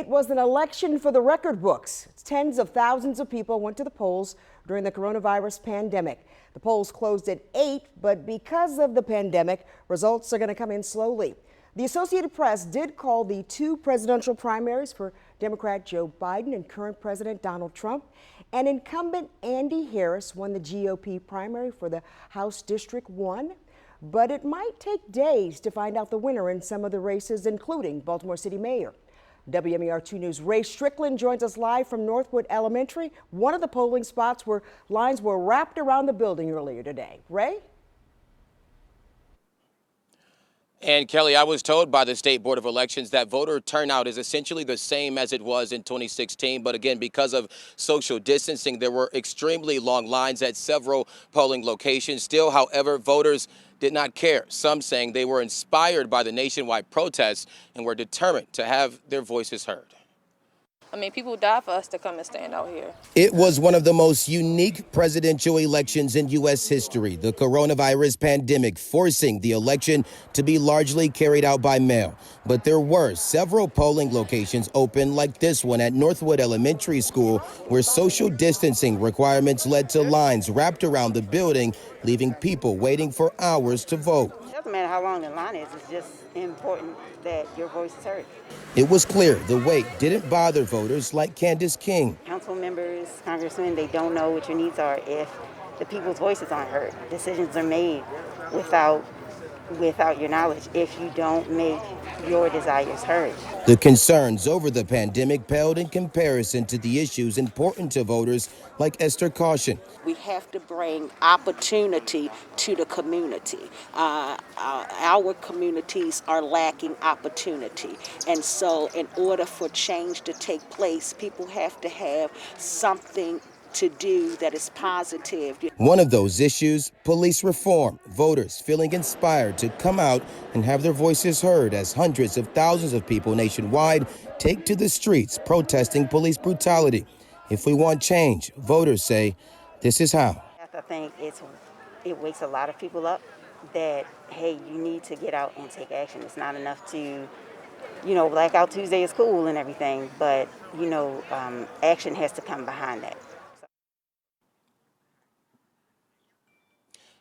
It was an election for the record books. Tens of thousands of people went to the polls during the coronavirus pandemic. The polls closed at 8, but because of the pandemic, results are going to come in slowly. The Associated Press did call the two presidential primaries for Democrat Joe Biden and current President Donald Trump. And incumbent Andy Harris won the GOP primary for the House District 1. But it might take days to find out the winner in some of the races, including Baltimore City Mayor. WMAR 2 News' Ray Strickland joins us live from Northwood Elementary, one of the polling spots where lines were wrapped around the building earlier today. Ray? And Kelly, I was told by the State Board of Elections that voter turnout is essentially the same as it was in 2016. But again, because of social distancing, there were extremely long lines at several polling locations. Still, however, voters did not care, some saying they were inspired by the nationwide protests and were determined to have their voices heard. I mean, people died for us to come and stand out here. It was one of the most unique presidential elections in U.S. history, the coronavirus pandemic forcing the election to be largely carried out by mail. But there were several polling locations open, like this one at Northwood Elementary School, where social distancing requirements led to lines wrapped around the building, leaving people waiting for hours to vote. It doesn't matter how long the line is, it's just important that your voice is heard. It was clear the wait didn't bother voters like Candice King. Council members, congressmen, they don't know what your needs are if the people's voices aren't heard. Decisions are made without your knowledge if you don't make your desires heard. The concerns over the pandemic paled in comparison to the issues important to voters like ESTER caution. We have to bring opportunity to the community. Our communities are lacking opportunity. And so in order for change to take place, people have to have something to do that is positive. One of those issues, police reform. Voters feeling inspired to come out and have their voices heard as hundreds of thousands of people nationwide take to the streets protesting police brutality. If we want change, voters say, this is how. I think it wakes a lot of people up that, hey, you need to get out and take action. It's not enough to, Blackout Tuesday is cool and everything, but, action has to come behind that.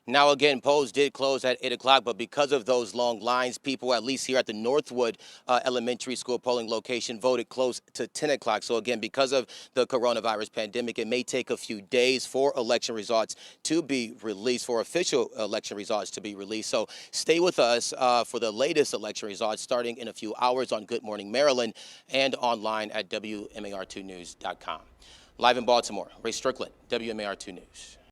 Now, again, polls did close at 8 o'clock, but because of those long lines, people, at least here at the Northwood Elementary School polling location, voted close to 10 o'clock. So, again, because of the coronavirus pandemic, it may take a few days for election results to be released, for official election results to be released. So stay with us for the latest election results starting in a few hours on Good Morning Maryland and online at WMAR2news.com. Live in Baltimore, Ray Strickland, WMAR2 News.